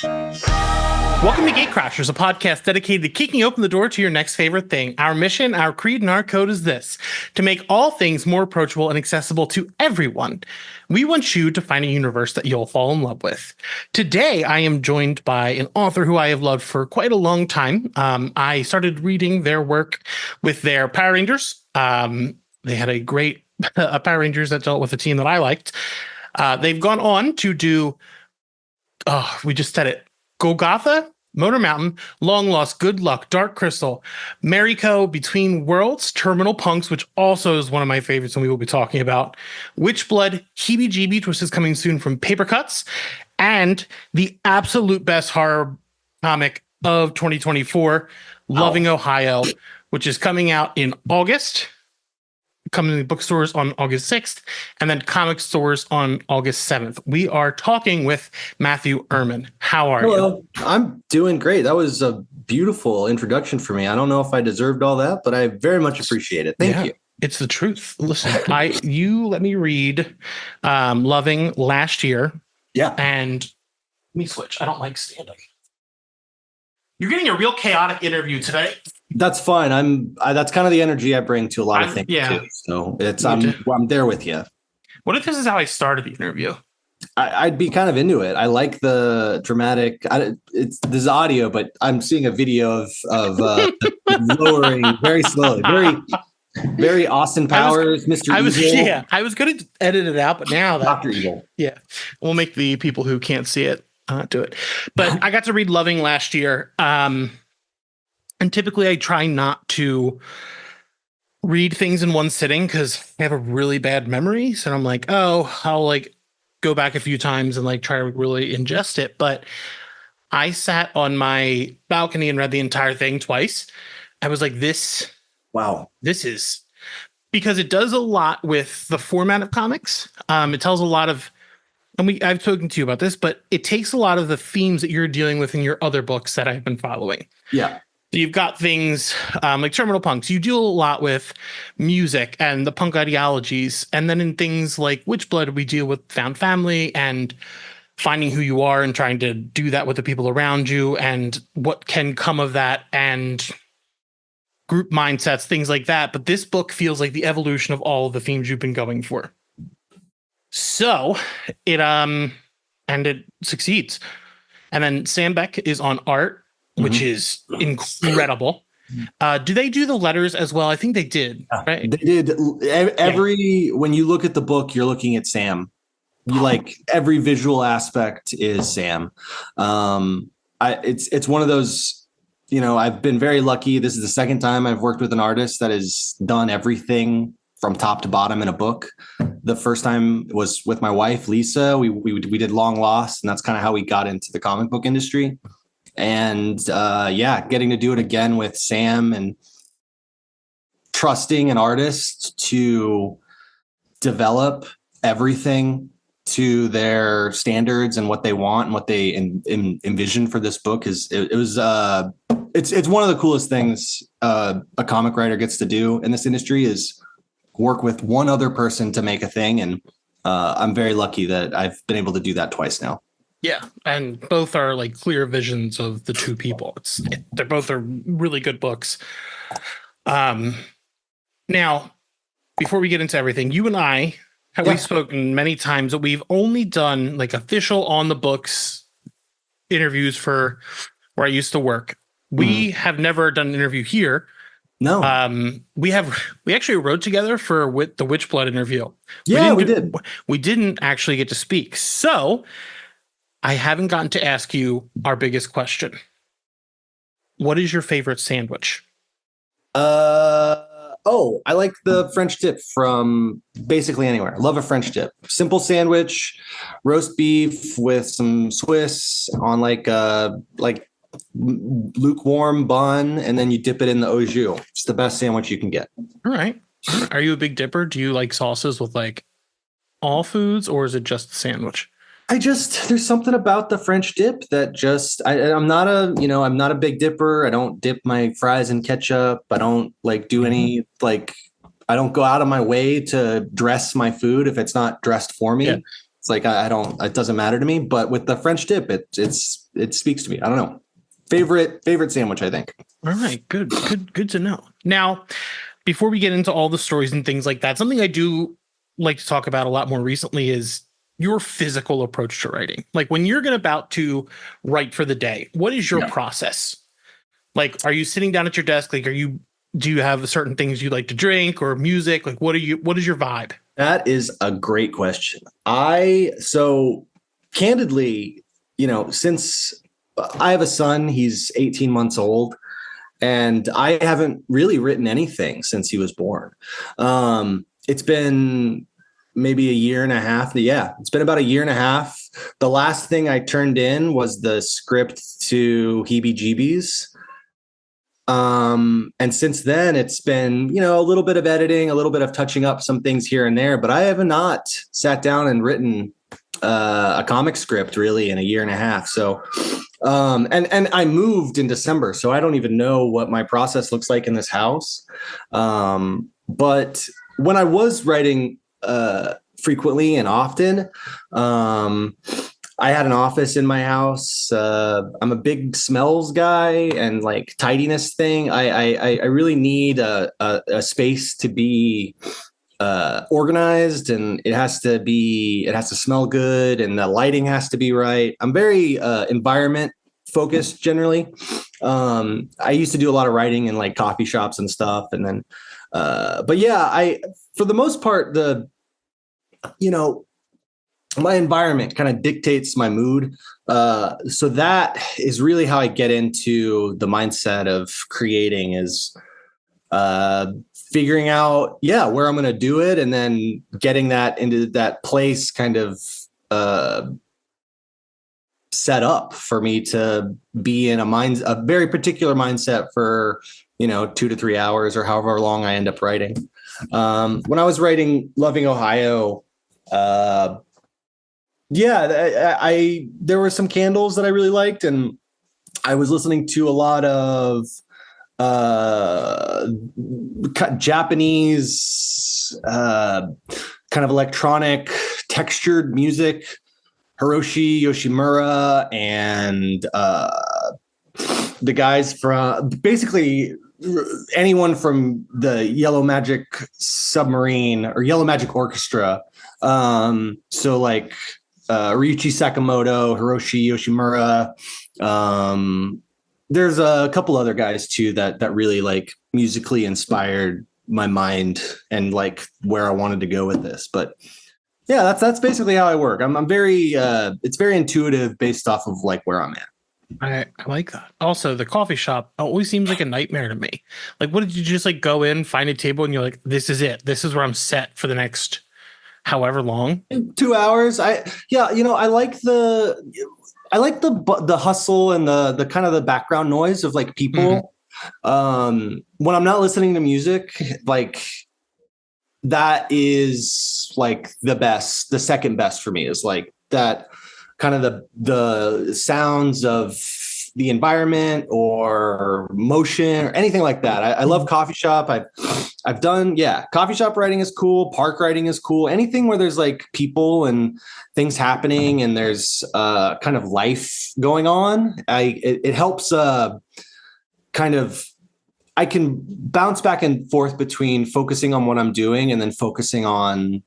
Welcome to Gatecrashers, a podcast dedicated to kicking open the door to your next favorite thing. Our mission, our creed, and our code is this: to make all things more approachable and accessible to everyone. We want you to find a universe that you'll fall in love with. Today, I am joined by an author who I have loved for quite a long time. I started reading their work with their Power Rangers. They had a great Power Rangers that dealt with a team that I liked. They've gone on to do, we just said it, Golgotha, Motor Mountain, Long Lost, Good Luck, Dark Crystal, Mariko, Between Worlds, Terminal Punks, which also is one of my favorites and we will be talking about, Witchblood, Heebie-Jeebie, which is coming soon from Paper Cuts, and the absolute best horror comic of 2024, Loving Ohio, which is coming out in August, coming to bookstores on August 6th, and then comic stores on August 7th. We are talking with Matthew Erman. How are you? I'm doing great. That was a beautiful introduction for me. I don't know if I deserved all that, but I very much appreciate it. Thank you. It's the truth. Listen, you let me read Loving last year. Yeah. And let me switch. I don't like standing. You're getting a real chaotic interview today. That's fine. That's kind of the energy I bring to a lot of things too. So I'm there with you. What if this is how I started the interview? I'd be kind of into it. I like the dramatic. This is audio, but I'm seeing a video of lowering very slowly, very Austin Powers, Mr. Evil. Yeah, I was going to edit it out, but now Dr. Evil. Yeah, we'll make the people who can't see it do it. But I got to read Loving last year. And typically I try not to read things in one sitting because I have a really bad memory. So I'm like, I'll go back a few times and try to really ingest it. But I sat on my balcony and read the entire thing twice. I was like, this is, because it does a lot with the format of comics. It tells a lot of, and I've spoken to you about this, but it takes a lot of the themes that you're dealing with in your other books that I've been following. Yeah. You've got things like Terminal Punks. You deal a lot with music and the punk ideologies. And then in things like Witchblood, we deal with found family and finding who you are and trying to do that with the people around you and what can come of that and group mindsets, things like that. But this book feels like the evolution of all of the themes you've been going for. So it succeeds. And then Sam Beck is on art, which is incredible. Do they do the letters as well? I think they did. Right? They did. When you look at the book, you're looking at Sam. Every visual aspect is Sam. It's one of those, I've been very lucky. This is the second time I've worked with an artist that has done everything from top to bottom in a book. The first time was with my wife, Lisa. We did Long Lost, and that's kind of how we got into the comic book industry. And getting to do it again with Sam and trusting an artist to develop everything to their standards and what they want and what they envision for this book it's one of the coolest things a comic writer gets to do in this industry is work with one other person to make a thing. And I'm very lucky that I've been able to do that twice now. Yeah, and both are clear visions of the two people. They're both are really good books. Now, before we get into everything, you and I we've spoken many times, but we've only done official on the books interviews for where I used to work. We have never done an interview here. No. We actually wrote together for the Witchblood interview. Yeah, we did. We didn't actually get to speak. So I haven't gotten to ask you our biggest question. What is your favorite sandwich? I like the French dip from basically anywhere. I love a French dip. Simple sandwich, roast beef with some Swiss on lukewarm bun, and then you dip it in the au jus. It's the best sandwich you can get. All right. Are you a big dipper? Do you like sauces with all foods, or is it just the sandwich? There's something about the French dip that I'm not a big dipper. I don't dip my fries in ketchup. I don't do any, I don't go out of my way to dress my food if it's not dressed for me. Yeah. It's it doesn't matter to me. But with the French dip, it's it speaks to me. I don't know. Favorite sandwich, I think. All right, good to know. Now, before we get into all the stories and things like that, something I do like to talk about a lot more recently is your physical approach to writing. Like when you're about to write for the day, what is your process? Like, are you sitting down at your desk? Like, do you have certain things you like to drink or music? Like, what is your vibe? That is a great question. So candidly, since I have a son, he's 18 months old, and I haven't really written anything since he was born. It's been maybe a year and a half. Yeah, it's been about a year and a half. The last thing I turned in was the script to Heebie-Jeebies. And since then it's been, a little bit of editing, a little bit of touching up some things here and there, but I have not sat down and written a comic script really in a year and a half. So, and I moved in December, so I don't even know what my process looks like in this house. But when I was writing, frequently and often, I had an office in my house. I'm a big smells guy and like tidiness thing. I really need a space to be organized, and it has to smell good, and the lighting has to be right. I'm very environment focused generally. I used to do a lot of writing in like coffee shops and stuff, and then but yeah, for the most part, my environment kind of dictates my mood. So that is really how I get into the mindset of creating, is figuring out, where I'm going to do it, and then getting that into that place kind of set up for me to be in a very particular mindset for, 2 to 3 hours or however long I end up writing. When I was writing Loving Ohio, there were some candles that I really liked, and I was listening to a lot of Japanese kind of electronic textured music, Hiroshi Yoshimura, and the guys from basically anyone from the Yellow Magic Submarine or Yellow Magic Orchestra. So like Ryuichi Sakamoto, Hiroshi Yoshimura. There's a couple other guys too that really like musically inspired my mind and like where I wanted to go with this. But yeah, that's basically how I work. I'm very it's very intuitive based off of like where I'm at. I like that. Also, the coffee shop always seems like a nightmare to me. Like, what did you just like go in, find a table, and you're like, this is it. This is where I'm set for the next however long. 2 hours. I like the hustle and the kind of the background noise of like people. Mm-hmm. When I'm not listening to music, like that is like the second best for me, is like that kind of the sounds of the environment or motion or anything like that. I love coffee shop. I've done, coffee shop writing is cool. Park writing is cool. Anything where there's like people and things happening and there's kind of life going on. It helps kind of, I can bounce back and forth between focusing on what I'm doing and then focusing on,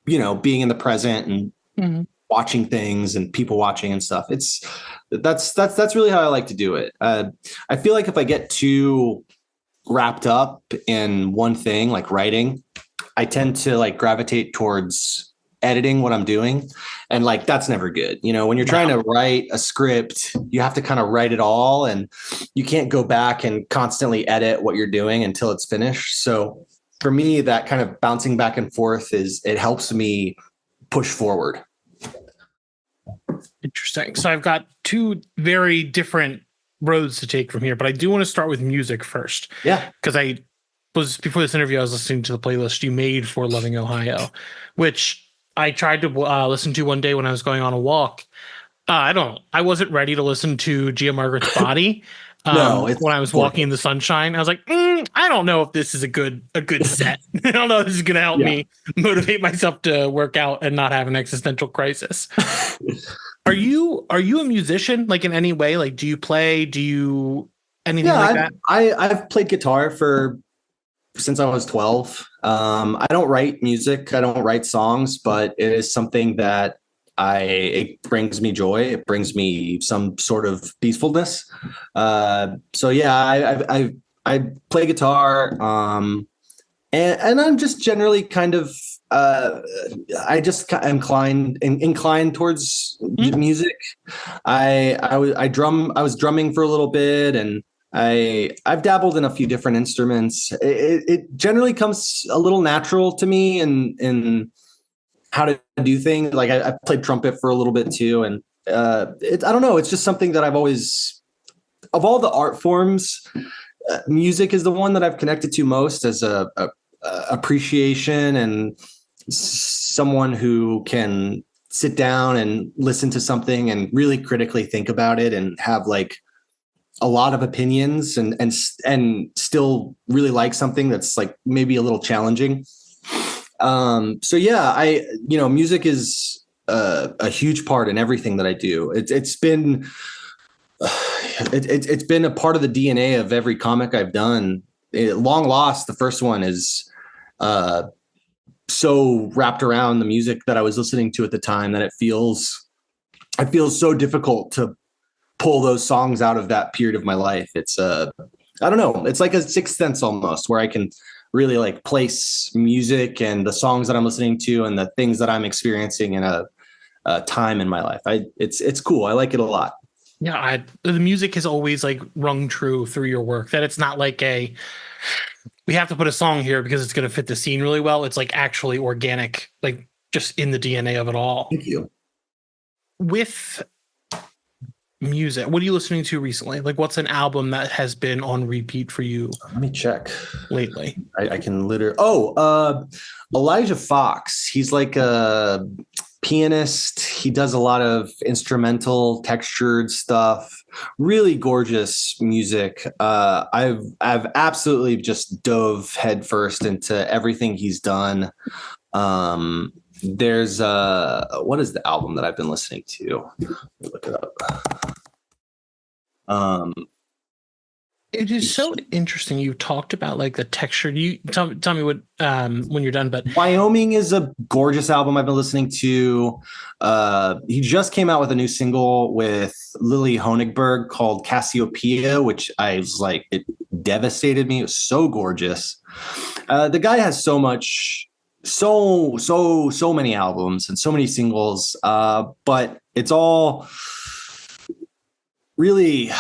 being in the present and watching things and people watching and stuff. That's really how I like to do it. I feel like if I get too wrapped up in one thing, like writing, I tend to like gravitate towards editing what I'm doing. And like, that's never good. When you're trying to write a script, you have to kind of write it all, and you can't go back and constantly edit what you're doing until it's finished. So for me, that kind of bouncing back and forth it helps me push forward. Interesting. So I've got two very different roads to take from here, but I do want to start with music first. Yeah. Because before this interview, I was listening to the playlist you made for Loving Ohio, which I tried to listen to one day when I was going on a walk. I wasn't ready to listen to Gia Margaret's Body. When I was walking in the sunshine, I was like, I don't know if this is a good set. I don't know if this is going to help me motivate myself to work out and not have an existential crisis. Are you a musician, like, in any way? Like, do you play? Do you anything Yeah, like that? I've played guitar for since I was 12. I don't write music, I don't write songs, but it is something that it brings me joy. It brings me some sort of peacefulness. So yeah, I play guitar, and I'm just generally kind of uh, I just inclined towards music. I was drumming for a little bit, and I've dabbled in a few different instruments. It generally comes a little natural to me in how to do things. Like I played trumpet for a little bit too, and I don't know. It's just something that I've always, of all the art forms, music is the one that I've connected to most as a appreciation and someone who can sit down and listen to something and really critically think about it and have like a lot of opinions and still really like something that's like maybe a little challenging. So yeah, music is a huge part in everything that I do. It's been it's been a part of the DNA of every comic I've done. Long Lost, the first one, is so wrapped around the music that I was listening to at the time that it feels so difficult to pull those songs out of that period of my life. It's I don't know, it's like a sixth sense almost, where I can really like place music and the songs that I'm listening to and the things that I'm experiencing in a time in my life. It's cool. I like it a lot. Yeah, the music has always like rung true through your work. That it's not like we have to put a song here because it's going to fit the scene really well. It's like actually organic, like just in the DNA of it all. Thank you. With music, what are you listening to recently? Like, what's an album that has been on repeat for you Let me check lately? I can literally. Elijah Fox. He's like a pianist. He does a lot of instrumental, textured stuff. Really gorgeous music. I've absolutely just dove headfirst into everything he's done. There's what is the album that I've been listening to? Let me look it up. It is so interesting. You talked about like the texture. You tell me what when you're done. But Wyoming is a gorgeous album I've been listening to. He just came out with a new single with Lily Honigberg called Cassiopeia, which I was like, it devastated me. It was so gorgeous. The guy has so much, so many albums and so many singles, but it's all really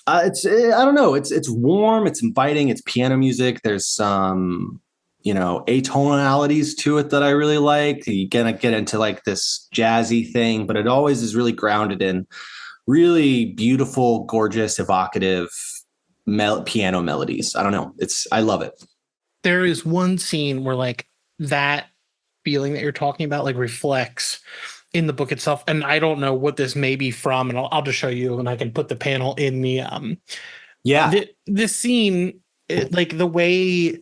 I don't know. It's warm. It's inviting. It's piano music. There's some, atonalities to it that I really like. You're gonna get into like this jazzy thing, but it always is really grounded in really beautiful, gorgeous, evocative piano melodies. I don't know. I love it. there is one scene where like that feeling that you're talking about like reflects in the book itself, and I don't know what this may be from, and I'll just show you, and I can put the panel in the this scene, like the way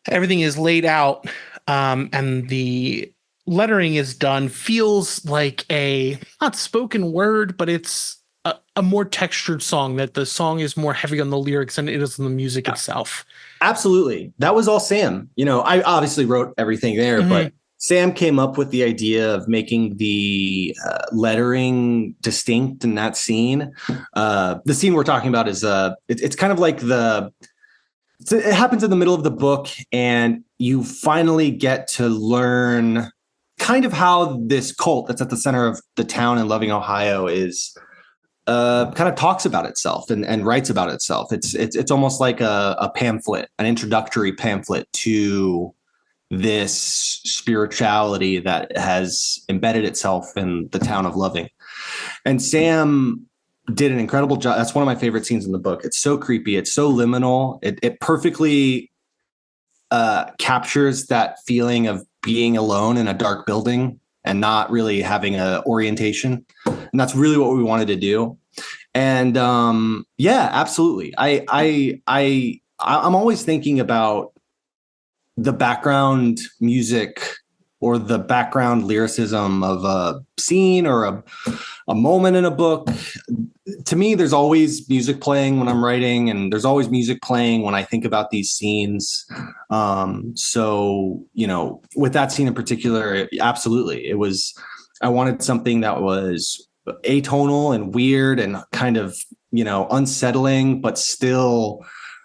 everything is laid out, and the lettering is done feels like a not spoken word, but it's a more textured song. That the song is more heavy on the lyrics than it is on the music itself. Absolutely. That was all Sam. I obviously wrote everything there, but Sam came up with the idea of making the lettering distinct in that scene. The scene we're talking about is it's kind of like it happens in the middle of the book, and you finally get to learn kind of how this cult that's at the center of the town in Loving, Ohio is kind of talks about itself and writes about itself. It's almost like a pamphlet, an introductory pamphlet to this spirituality that has embedded itself in the town of Loving. And Sam did an incredible job. That's one of my favorite scenes in the book. It's so creepy. It's so liminal. It perfectly captures that feeling of being alone in a dark building and not really having a orientation. And that's really what we wanted to do. And yeah, absolutely. I'm always thinking about the background music or the background lyricism of a scene or a moment in a book. To me, there's always music playing when I'm writing, and there's always music playing when I think about these scenes. So, with that scene in particular, absolutely. I wanted something that was atonal and weird and kind of, unsettling, but still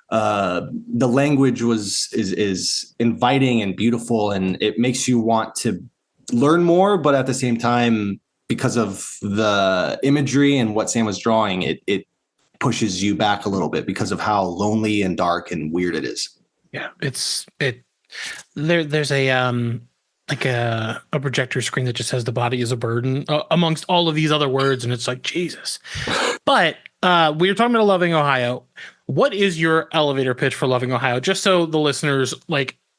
the language is inviting and beautiful, and it makes you want to learn more. But at the same time, because of the imagery and what Sam was drawing, it pushes you back a little bit because of how lonely and dark and weird it is. Yeah, there's a like a projector screen that just says the body is a burden amongst all of these other words, and it's like, Jesus. But we were talking about Loving Ohio. What is your elevator pitch for Loving Ohio? Just so the listeners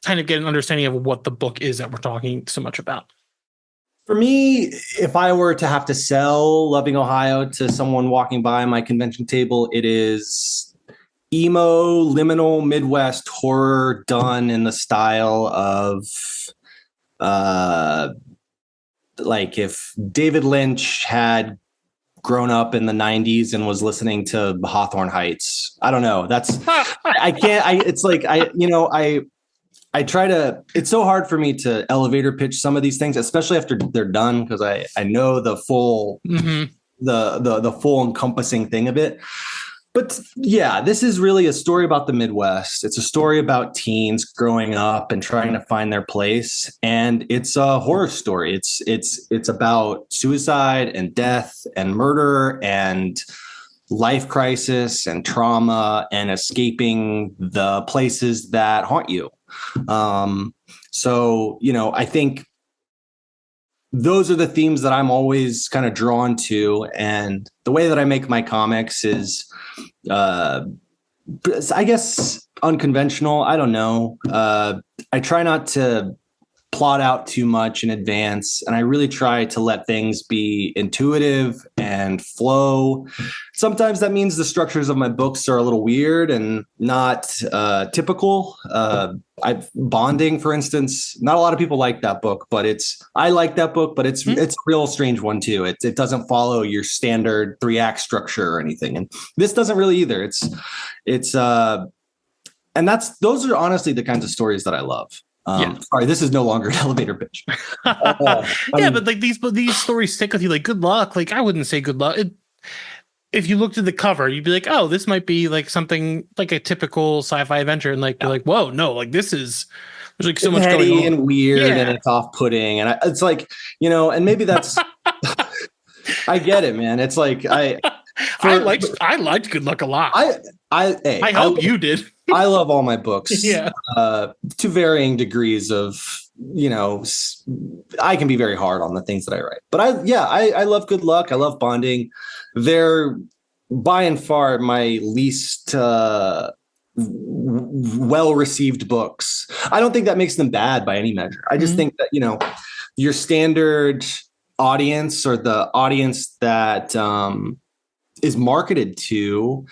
kind of get an understanding of what the book is that we're talking so much about. For me, if I were to have to sell Loving Ohio to someone walking by my convention table, it is emo, liminal Midwest horror done in the style of if David Lynch had grown up in the 90s and was listening to Hawthorne Heights. I don't know. It's so hard for me to elevator pitch some of these things, especially after they're done, because I know the full, the full encompassing thing of it. But yeah, this is really a story about the Midwest. It's a story about teens growing up and trying to find their place. And it's a horror story. It's about suicide and death and murder and life crisis and trauma and escaping the places that haunt you. I think those are the themes that I'm always kind of drawn to. And the way that I make my comics is, I guess, unconventional. I don't know. I try not to plot out too much in advance, and I really try to let things be intuitive and flow. Sometimes that means the structures of my books are a little weird and not typical. Bonding, for instance, not a lot of people like that book, but I like that book, but it's a real strange one too. It doesn't follow your standard 3-act structure or anything, and this doesn't really either. And those are honestly the kinds of stories that I love. Sorry, this is no longer an elevator pitch. But these stories stick with you. Like, good luck. Like, I wouldn't say good luck. If you looked at the cover, you'd be like, oh, this might be like something like a typical sci-fi adventure, and you're like, whoa, no, like there's like so much going on and weird, and it's off-putting, and it's like, and maybe that's. I get it, man. It's like I liked Good Luck a lot. I hope you did. I love all my books. Yeah. To varying degrees of, I can be very hard on the things that I write. But I love Good Luck. I love Bonding. They're by and far my least well-received books. I don't think that makes them bad by any measure. I just think that, your standard audience, or the audience that is marketed to,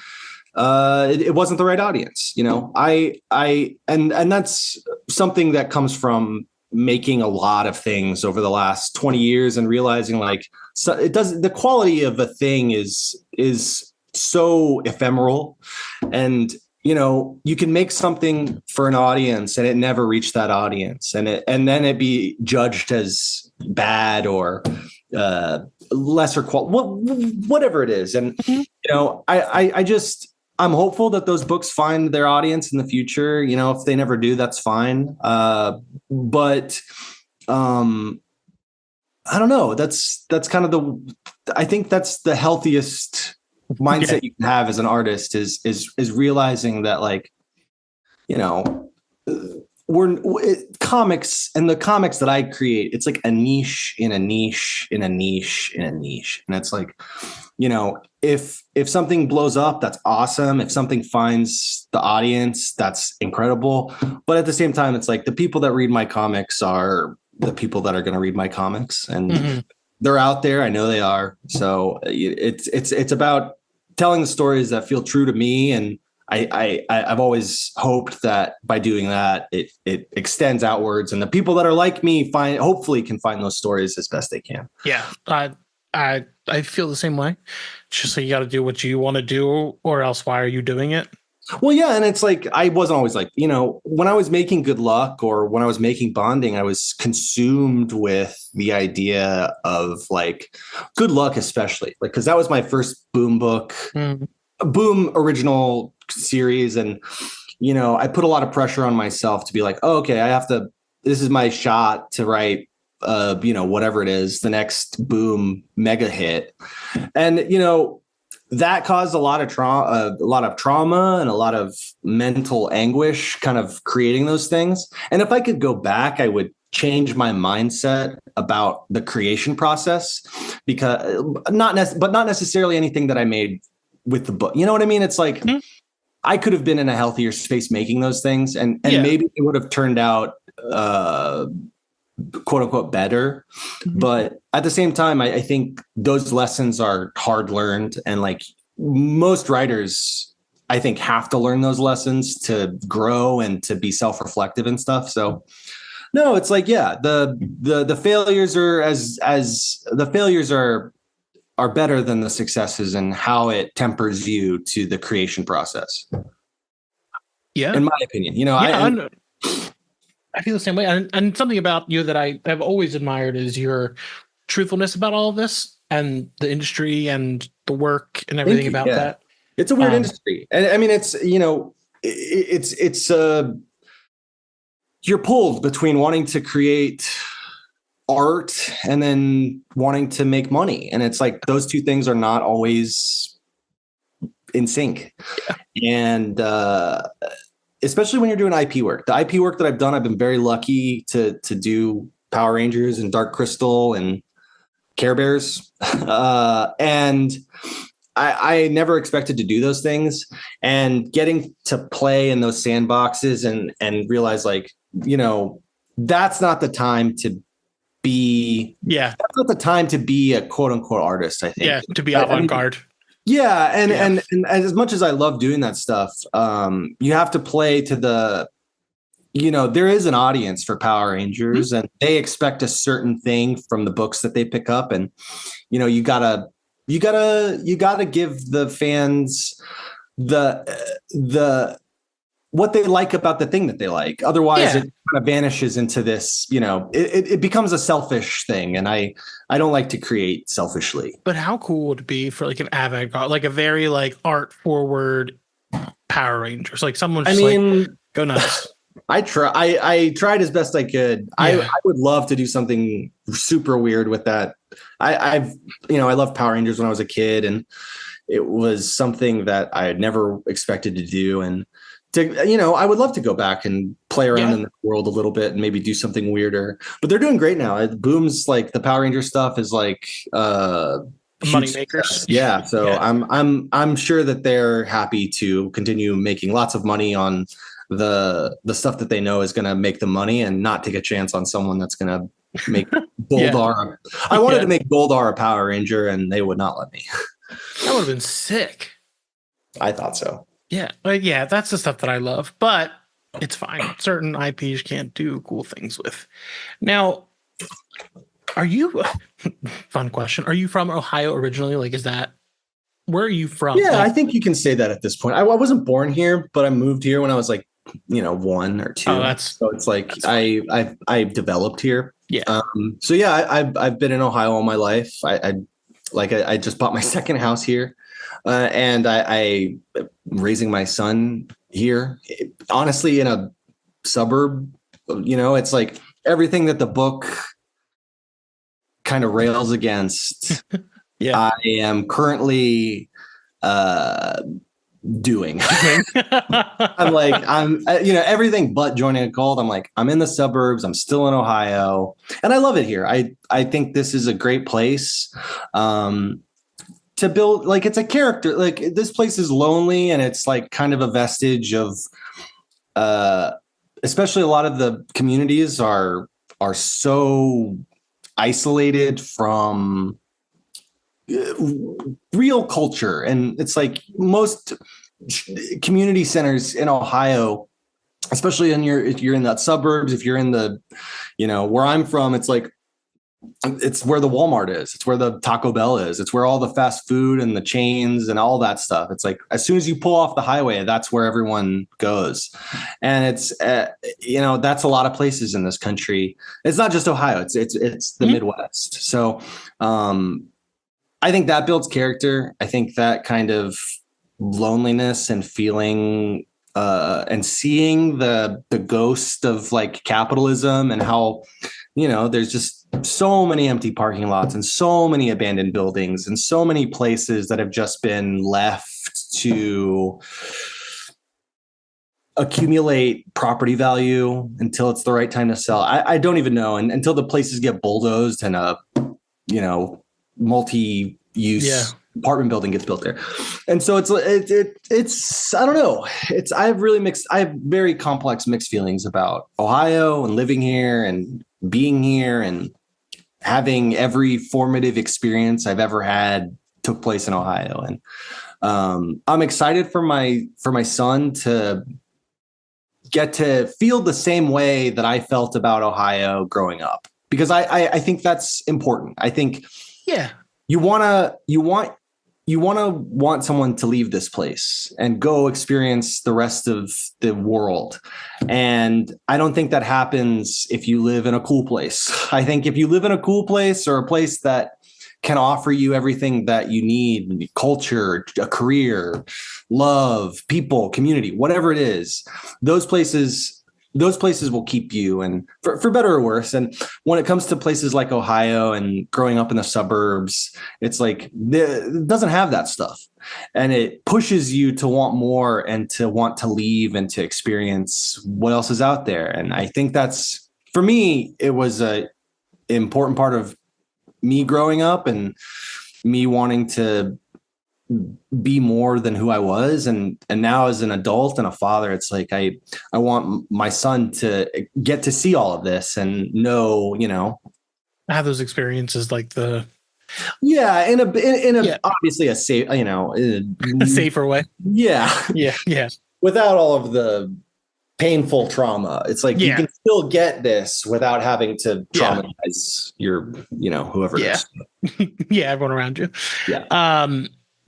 it wasn't the right audience. And that's something that comes from making a lot of things over the last 20 years and realizing the quality of a thing is so ephemeral, and you can make something for an audience and it never reach that audience, and then it be judged as bad or lesser quality, whatever it is. And I'm hopeful that those books find their audience in the future. If they never do, that's fine. But I don't know. That's kind of I think that's the healthiest mindset you can have as an artist is realizing that, comics, and the comics that I create, it's like a niche in a niche in a niche in a niche. And it's like, if something blows up, that's awesome. If something finds the audience, that's incredible. But at the same time, it's like the people that read my comics are the people that are going to read my comics, and they're out there. I know they are. So it's about telling the stories that feel true to me. And I've always hoped that by doing that, it extends outwards, and the people that are like me hopefully can find those stories as best they can. Yeah, I feel the same way. It's just like you got to do what you want to do, or else why are you doing it? Well, yeah, and it's like I wasn't always like, when I was making Good Luck or when I was making Bonding, I was consumed with the idea of like Good Luck, especially like because that was my first Boom book, Boom original series, and I put a lot of pressure on myself to be like, oh, okay, this is my shot to write whatever it is, the next Boom mega hit. And that caused a lot of trauma and a lot of mental anguish kind of creating those things. And if I could go back, I would change my mindset about the creation process, because not necessarily anything that I made with the book. You know what I mean? It's like I could have been in a healthier space making those things, and maybe it would have turned out quote unquote better. But at the same time, I think those lessons are hard learned, and like most writers, I think have to learn those lessons to grow and to be self-reflective and stuff. So no, it's like, yeah, the failures are better than the successes, and how it tempers you to the creation process. Yeah. In my opinion, I feel the same way. And something about you that I have always admired is your truthfulness about all of this and the industry and the work and everything about that. It's a weird industry. And I mean, it's, you're pulled between wanting to create art and then wanting to make money. And it's like, those two things are not always in sync. Yeah. And, especially when you're doing IP work. The IP work that I've done, I've been very lucky to do Power Rangers and Dark Crystal and Care Bears. And I never expected to do those things. And getting to play in those sandboxes and realize like, that's not the time to be. Yeah. That's not the time to be a quote unquote artist, I think. Yeah, to be avant-garde. Yeah, and as much as I love doing that stuff, you have to play to the, there is an audience for Power Rangers, and they expect a certain thing from the books that they pick up, and you gotta give the fans the what they like about the thing that they like. Otherwise, it kind of vanishes into this, it becomes a selfish thing. And I don't like to create selfishly. But how cool would it be for like an avant-garde, like a very like art forward Power Rangers, like someone just like go nuts. I tried as best I could. Yeah. I would love to do something super weird with that. I love Power Rangers when I was a kid, and it was something that I had never expected to do. And I would love to go back and play around in the world a little bit and maybe do something weirder, but they're doing great now. It Boom's like the Power Ranger stuff is like, money makers. Yeah. So I'm sure that they're happy to continue making lots of money on the stuff that they know is going to make them money, and not take a chance on someone that's going to make Goldar. I wanted to make Goldar a Power Ranger, and they would not let me. That would have been sick. I thought so. Yeah. Yeah. That's the stuff that I love, but it's fine. Certain IPs can't do cool things with. Now, are you, fun question, are you from Ohio originally? Like, where are you from? Yeah, like, I think you can say that at this point. I wasn't born here, but I moved here when I was like, 1 or 2. Oh, so it's like I developed here. Yeah. So yeah, I've been in Ohio all my life. I just bought my second house here. And I raising my son here, honestly, in a suburb. It's like everything that the book kind of rails against. I am currently doing. I'm everything but joining a cult. I'm like, I'm in the suburbs. I'm still in Ohio, and I love it here. I think this is a great place. To build, like, it's a character, like this place is lonely, and it's like kind of a vestige of especially a lot of the communities are so isolated from real culture. And it's like most community centers in Ohio, especially if you're in the suburbs, if you're in the, where I'm from, it's like, it's where the Walmart is. It's where the Taco Bell is. It's where all the fast food and the chains and all that stuff. It's like, as soon as you pull off the highway, that's where everyone goes. And it's, that's a lot of places in this country. It's not just Ohio. It's the Midwest. So, I think that builds character. I think that kind of loneliness and feeling, and seeing the ghost of like capitalism and how, there's just so many empty parking lots and so many abandoned buildings and so many places that have just been left to accumulate property value until it's the right time to sell. I don't even know. And until the places get bulldozed and multi-use apartment building gets built there. And so it's I don't know. I have very complex mixed feelings about Ohio and living here and being here and having every formative experience I've ever had took place in Ohio. And I'm excited for my son to get to feel the same way that I felt about Ohio growing up, because I think that's important. I think you want someone to leave this place and go experience the rest of the world. And I don't think that happens if you live in a cool place. I think if you live in a cool place or a place that can offer you everything that you need, culture, a career, love, people, community, whatever it is, those places will keep you, and for better or worse. And when it comes to places like Ohio and growing up in the suburbs, it's like it doesn't have that stuff, and it pushes you to want more and to want to leave and to experience what else is out there. And I think that's, for me, it was a important part of me growing up and me wanting to be more than who I was. And now as an adult and a father, it's like, I want my son to get to see all of this and know, have those experiences, like in a obviously a safe, a safer way. Yeah. Without all of the painful trauma. It's like you can still get this without having to traumatize your, whoever it is. Everyone around you.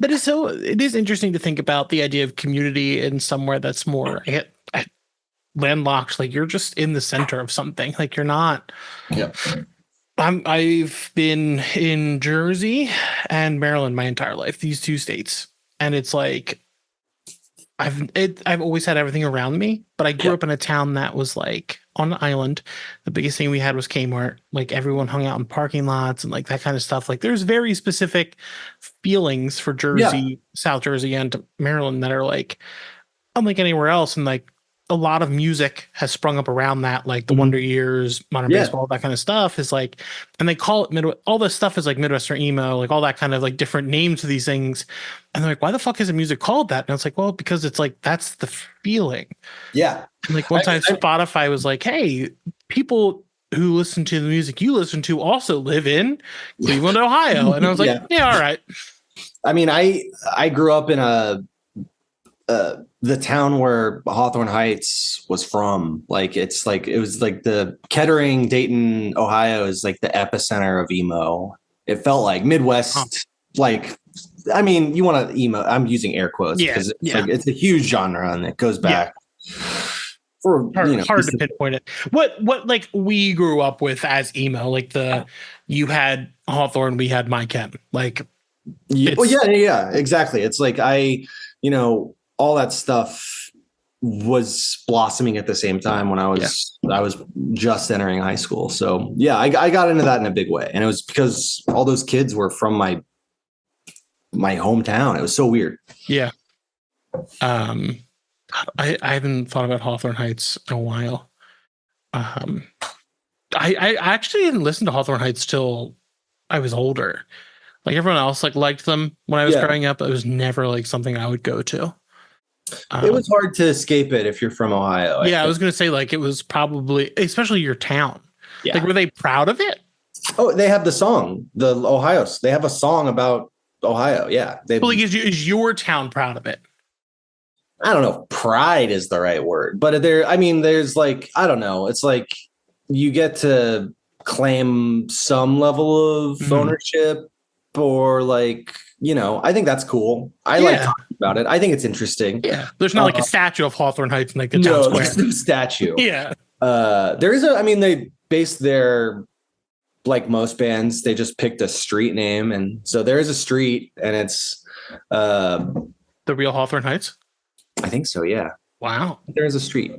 But it is interesting to think about the idea of community in somewhere that's more landlocked. Like, you're just in the center of something. Like, you're not. I've been in Jersey and Maryland my entire life, these two states, and it's like I've always had everything around me. But I grew up in a town that was like on an island. The biggest thing we had was Kmart. Like, everyone hung out in parking lots and like that kind of stuff. Like, there's very specific feelings for Jersey, South Jersey, and Maryland that are like unlike anywhere else. And like a lot of music has sprung up around that, like the Wonder Years, modern baseball, that kind of stuff is like, and they call it all this stuff is like Midwestern emo, like all that kind of like different names to these things. And they're like, why the fuck isn't music called that? And it's like, well, because it's like, that's the feeling. Yeah. And like one time Spotify was like, hey, people who listen to the music you listen to also live in Cleveland, Ohio. And I was like, all right. I mean, I grew up in the town where Hawthorne Heights was from. Like, it was like the Kettering, Dayton, Ohio is like the epicenter of emo. It felt like Midwest. Like, I mean, you want to emo, I'm using air quotes because it's a huge genre and it goes back for hard to pinpoint it. What like we grew up with as emo, like you had Hawthorne, we had My Chem. Like, exactly. It's like all that stuff was blossoming at the same time when I was just entering high school. So I got into that in a big way, and it was because all those kids were from my hometown. It was so weird. Yeah. I haven't thought about Hawthorne Heights in a while. I actually didn't listen to Hawthorne Heights till I was older. Like, everyone else liked them when I was growing up. It was never like something I would go to. It was hard to escape it if you're from Ohio. I was going to say, like, it was probably, especially your town. Yeah. Like, were they proud of it? Oh, they have the song, the Ohio's. They have a song about Ohio. Yeah. Is your town proud of it? I don't know if pride is the right word, but there's like, I don't know. It's like you get to claim some level of ownership or like, I think that's cool. I like talking about it. I think it's interesting. Yeah. There's not like a statue of Hawthorne Heights in like the town No, square. there's no statue. Yeah. They based their, like most bands, they just picked a street name. And so there is a street and it's, the real Hawthorne Heights. I think so. Yeah. Wow. There is a street.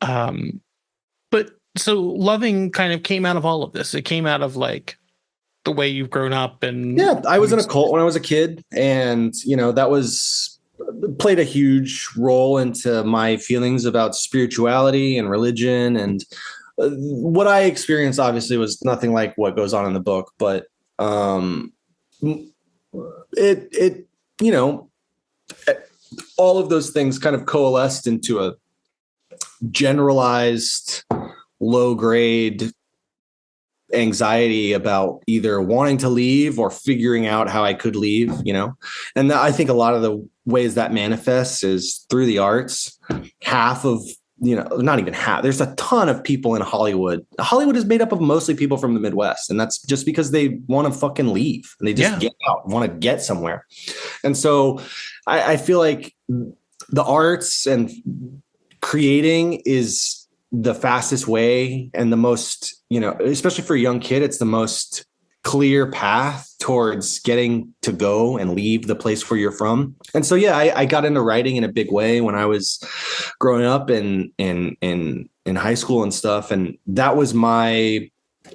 But so loving kind of came out of all of this. It came out of like the way you've grown up. And yeah, I was in a cult when I was a kid, and that was played a huge role into my feelings about spirituality and religion. And what I experienced obviously was nothing like what goes on in the book, but it all of those things kind of coalesced into a generalized low grade anxiety about either wanting to leave or figuring out how I could leave, and I think a lot of the ways that manifests is through the arts. Half of, not even half, there's a ton of people in Hollywood. Hollywood is made up of mostly people from the Midwest. And that's just because they want to fucking leave and they just get out, want to get somewhere. And so I feel like the arts and creating is the fastest way and the most, especially for a young kid, it's the most clear path towards getting to go and leave the place where you're from. And so, yeah, I got into writing in a big way when I was growing up in high school and stuff. And that was I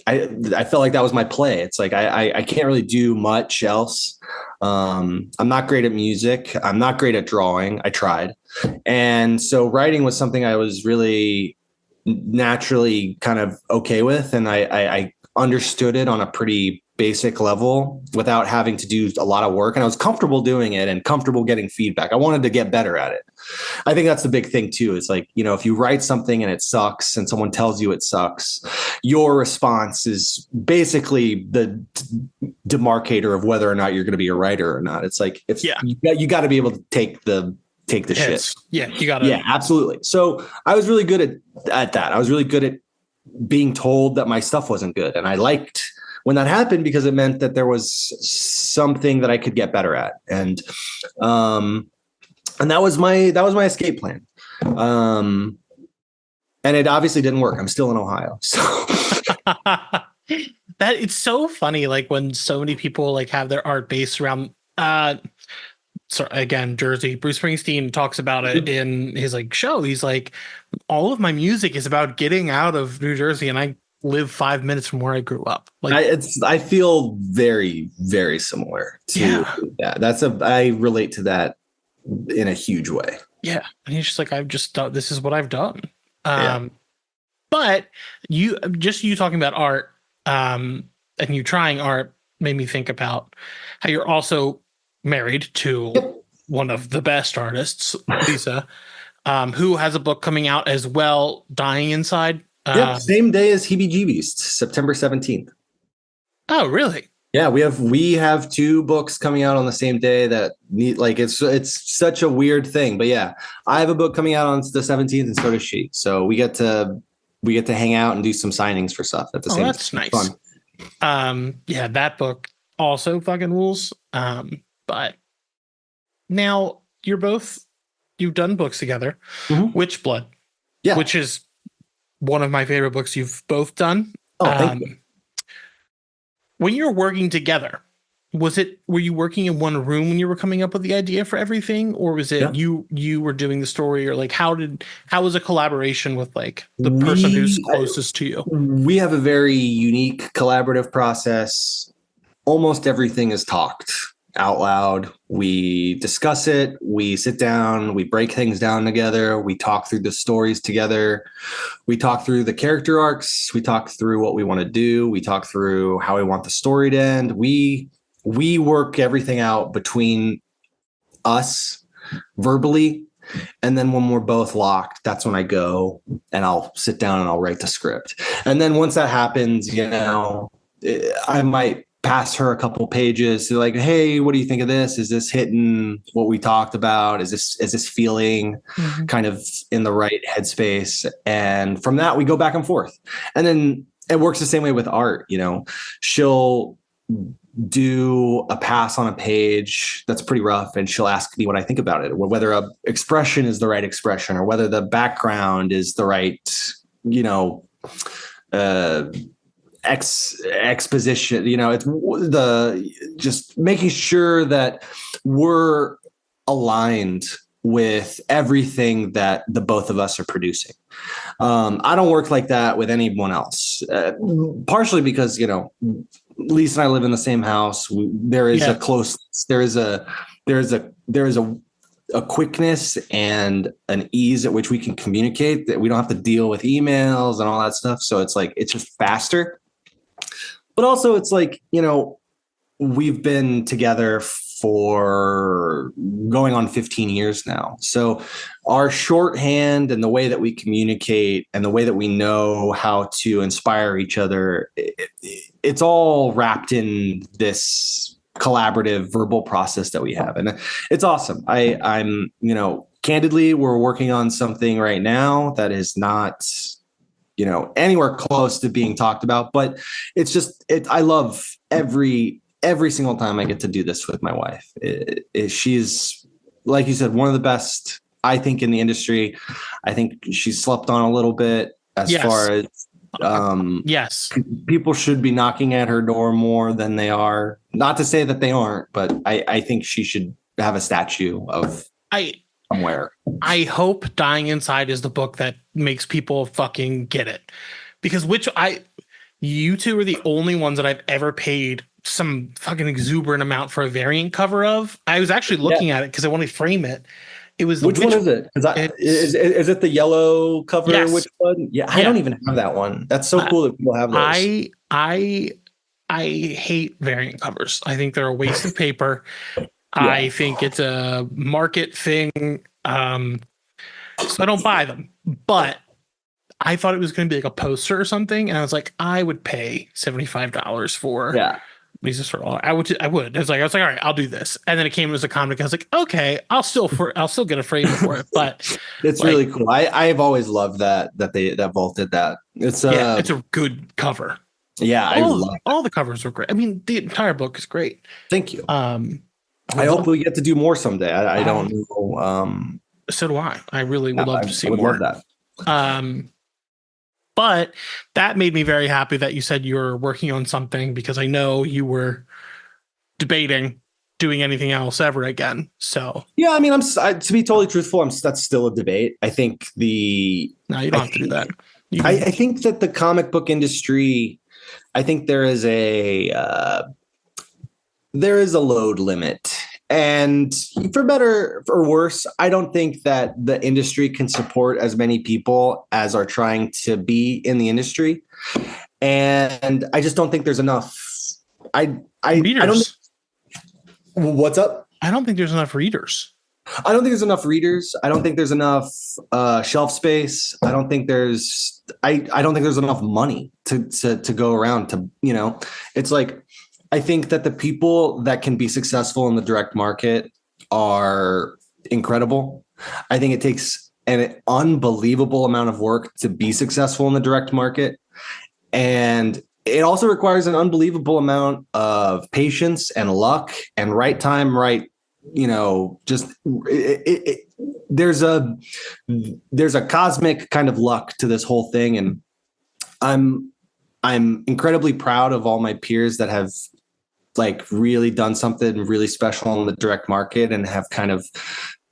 felt like that was my play. It's like, I can't really do much else. I'm not great at music. I'm not great at drawing. I tried. And so writing was something I was really naturally kind of okay with. And I understood it on a pretty basic level without having to do a lot of work. And I was comfortable doing it and comfortable getting feedback. I wanted to get better at it. I think that's the big thing too. It's like, if you write something and it sucks and someone tells you it sucks, your response is basically the demarcator of whether or not you're going to be a writer or not. It's like, you got to be able to take the shit. Yeah. You got to. Yeah, absolutely. So I was really good at that. I was really good at being told that my stuff wasn't good. And I liked when that happened because it meant that there was something that I could get better at. And that was my escape plan. And it obviously didn't work. I'm still in Ohio. So that it's so funny. Like when so many people like have their art based around, so again, Jersey. Bruce Springsteen talks about it in his like show. He's like, all of my music is about getting out of New Jersey, and I live 5 minutes from where I grew up. Like, I feel very, very similar to that. I relate to that in a huge way. Yeah, and he's just like, I've just done. This is what I've done. But you talking about art, and you trying art made me think about how you're also married to one of the best artists, Lisa, who has a book coming out as well, Dying Inside. Same day as Heebie-Jeebies, September 17th. Oh, really? Yeah, we have two books coming out on the same day that need, like, it's such a weird thing. But yeah, I have a book coming out on the 17th and so does she. So we get to hang out and do some signings for stuff at the same time. That's nice. Fun. Yeah, that book also fucking rules. But now you've done books together. Witch Blood, which is one of my favorite books you've both done. Thank you. When you're working together, were you working in one room when you were coming up with the idea for everything, or was it you were doing the story, or like how was a collaboration with like the person who's closest to you? We have a very unique collaborative process. Almost everything is talked out loud. We discuss it. We sit down. We break things down together. We talk through the stories together. We talk through the character arcs. We talk through what we want to do. We talk through how we want the story to end. We work everything out between us verbally. And then when we're both locked, that's when I go and I'll sit down and I'll write the script. And then once that happens, I might pass her a couple pages. They're like, hey, what do you think of this? Is this hitting what we talked about? Is this feeling kind of in the right headspace? And from that, we go back and forth. And then it works the same way with art. She'll do a pass on a page that's pretty rough, and she'll ask me what I think about it, or whether a expression is the right expression, or whether the background is the right, exposition. It's just making sure that we're aligned with everything that the both of us are producing. I don't work like that with anyone else, partially because Lisa and I live in the same house. There is a closeness. There is a quickness and an ease at which we can communicate, that we don't have to deal with emails and all that stuff. So it's just faster. But also it's we've been together for going on 15 years now. So our shorthand and the way that we communicate and the way that we know how to inspire each other, it's all wrapped in this collaborative verbal process that we have. And it's awesome. I'm candidly, we're working on something right now that is not, anywhere close to being talked about, but I love every single time I get to do this with my wife. She's, like you said, one of the best, I think, in the industry. I think she's slept on a little bit as far as yes, people should be knocking at her door more than they are. Not to say that they aren't, but I think she should have a statue of somewhere. I hope Dying Inside is the book that makes people fucking get it, because you two are the only ones that I've ever paid some fucking exuberant amount for a variant cover of. I was actually looking at it because I want to frame it. It was which one is it? Is it the yellow cover? Yes. Which one? Yeah, I don't even have that one. That's so cool that people have those. I hate variant covers. I think they're a waste of paper. I think it's a market thing. So I don't buy them. But I thought it was going to be like a poster or something, and I was like, I would pay $75 for. Yeah. I would. I was like, all right, I'll do this. And then it came as a comic. I was like, okay, I'll still get a frame for it. But it's really cool. I've always loved that Vault did that. It's a good cover. Yeah, all the covers were great. I mean, the entire book is great. Thank you. I hope we get to do more someday. I don't know. So do I. I really would love to see more. Love that. But that made me very happy that you said you were working on something, because I know you were debating doing anything else ever again. So yeah, I mean, to be totally truthful, that's still a debate. I think no, you don't have to do that. I think that the comic book industry, I think there is a load limit. And for better or worse, I don't think that the industry can support as many people as are trying to be in the industry. And I just don't think there's enough. What's up? I don't think there's enough readers. I don't think there's enough readers. I don't think there's enough shelf space. I don't think there's enough money to go around to, it's like, I think that the people that can be successful in the direct market are incredible. I think it takes an unbelievable amount of work to be successful in the direct market. And it also requires an unbelievable amount of patience and luck and right time, right. There's a cosmic kind of luck to this whole thing. And I'm incredibly proud of all my peers that have really done something really special in the direct market and have kind of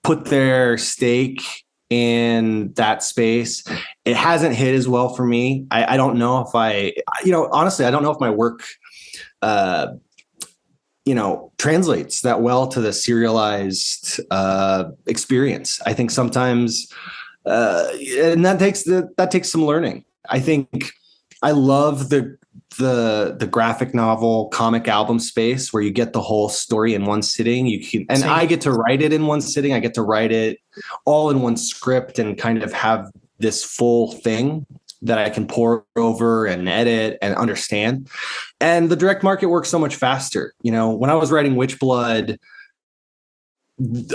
put their stake in that space. It hasn't hit as well for me. I don't know if honestly, I don't know if my work, translates that well to the serialized experience. I think sometimes, and that takes some learning. I think I love the graphic novel comic album space where you get the whole story in one sitting. I get to write it in one sitting. I get to write it all in one script and kind of have this full thing. that I can pour over and edit and understand. And the direct market works so much faster. You know, when I was writing Witchblood,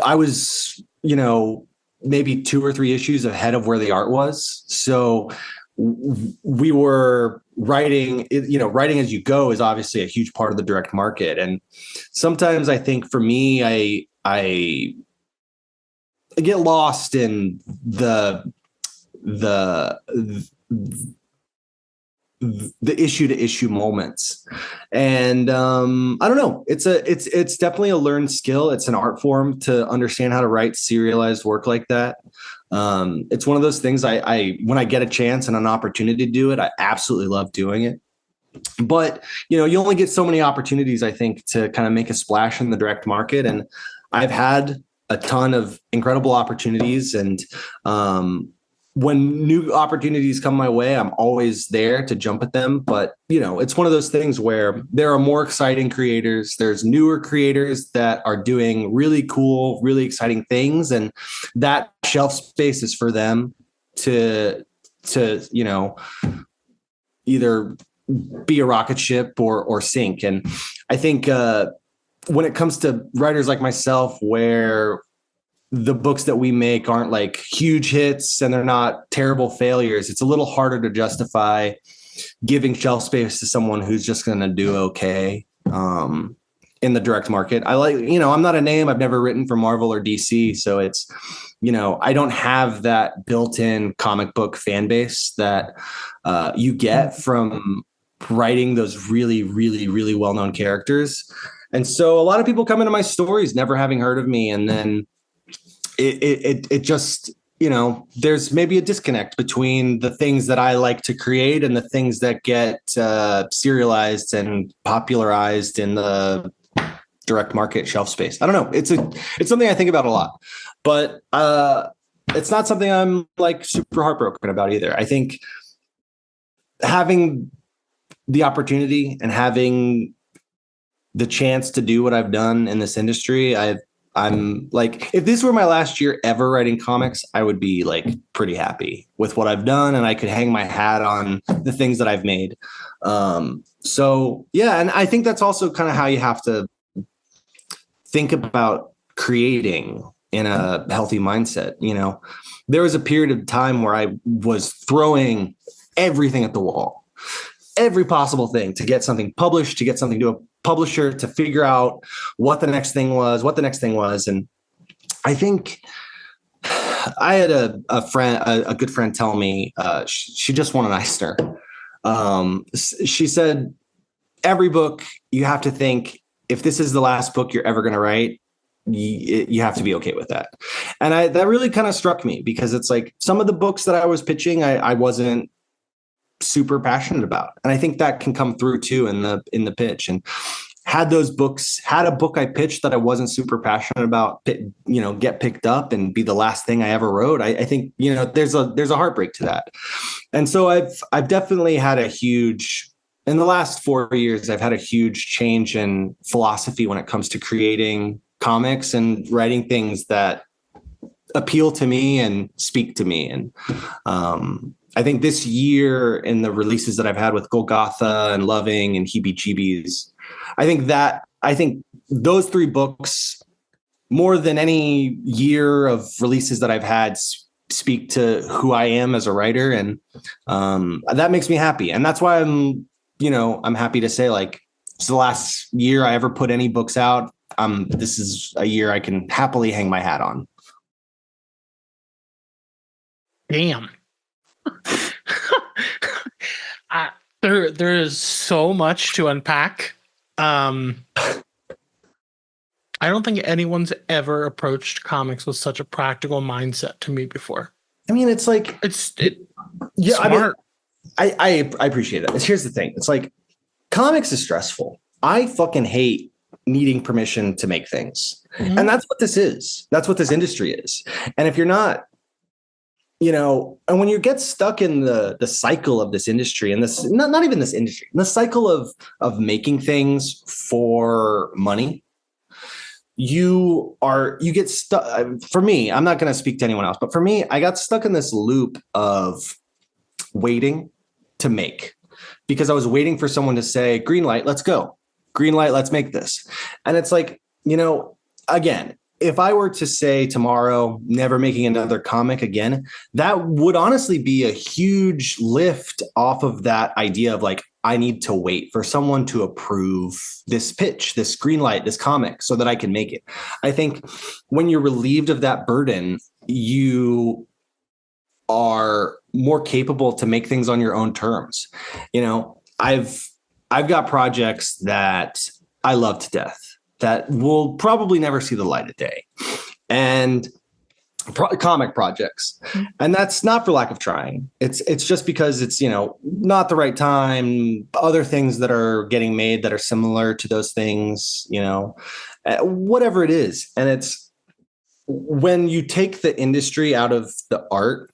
I was, you know, maybe 2 or 3 issues ahead of where the art was. So we were writing, you know, writing as you go is obviously a huge part of the direct market. And sometimes I think for me, I get lost in the issue to issue moments. And I don't know, it's definitely a learned skill. It's an art form to understand how to write serialized work like that. It's one of those things I when I get a chance and an opportunity to do it, I absolutely love doing it. But, you know, you only get so many opportunities, I think, to kind of make a splash in the direct market. And I've had a ton of incredible opportunities. And when new opportunities come my way, I'm always there to jump at them. But, you know, it's one of those things where there are more exciting creators. There's newer creators that are doing really cool, really exciting things. And that shelf space is for them to, you know, either be a rocket ship or sink. And I think when it comes to writers like myself, where the books that we make aren't like huge hits and they're not terrible failures, it's a little harder to justify giving shelf space to someone who's just going to do okay in the direct market. I like, you know, I'm not a name. I've never written for Marvel or DC. So it's, you know, I don't have that built-in comic book fan base that you get from writing those really, really, really well-known characters. And so a lot of people come into my stories never having heard of me. And then it just, you know, there's maybe a disconnect between the things that I like to create and the things that get serialized and popularized in the direct market shelf space. I don't know. It's something I think about a lot, but it's not something I'm like super heartbroken about either. I think having the opportunity and having the chance to do what I've done in this industry, I'm like, if this were my last year ever writing comics, I would be like pretty happy with what I've done, and I could hang my hat on the things that I've made. So yeah, and I think that's also kind of how you have to think about creating in a healthy mindset. You know, there was a period of time where I was throwing everything at the wall, every possible thing to get something published, to get something to a publisher, to figure out what the next thing was. And I think I had a friend, a good friend, tell me she just won an Eisner. She said, every book you have to think, if this is the last book you're ever going to write, you have to be okay with that. And that really kind of struck me, because it's like some of the books that I was pitching, I wasn't super passionate about. And I think that can come through too in the pitch. And had a book I pitched that I wasn't super passionate about, you know, get picked up and be the last thing I ever wrote, I think, you know, there's a heartbreak to that. And so I've definitely had in the last 4 years, I've had a huge change in philosophy when it comes to creating comics and writing things that appeal to me and speak to me. And I think this year, in the releases that I've had with Golgotha and Loving and Heebie Jeebies, I think those 3 books, more than any year of releases that I've had, speak to who I am as a writer. And that makes me happy. And that's why I'm happy to say, like, it's the last year I ever put any books out. This is a year I can happily hang my hat on. Damn. There is so much to unpack. I don't think anyone's ever approached comics with such a practical mindset to me before. I mean, it's like yeah, smart. I appreciate that. Here's the thing. It's like, comics is stressful. I fucking hate needing permission to make things. Mm-hmm. And that's what this is. That's what this industry is. And if you're not, you know, and when you get stuck in the cycle of this industry, and this, not even this industry, the cycle of making things for money, you get stuck. For me, I'm not going to speak to anyone else, but for me, I got stuck in this loop of waiting to make, because I was waiting for someone to say, green light, let's go. Green light, let's make this. And it's like, again, if I were to say tomorrow, never making another comic again, that would honestly be a huge lift off of that idea of like, I need to wait for someone to approve this pitch, this green light, this comic, so that I can make it. I think when you're relieved of that burden, you are more capable to make things on your own terms. I've got projects that I love to death that will probably never see the light of day, and comic projects. And that's not for lack of trying. It's just because it's, not the right time, other things that are getting made that are similar to those things, whatever it is. And it's when you take the industry out of the art,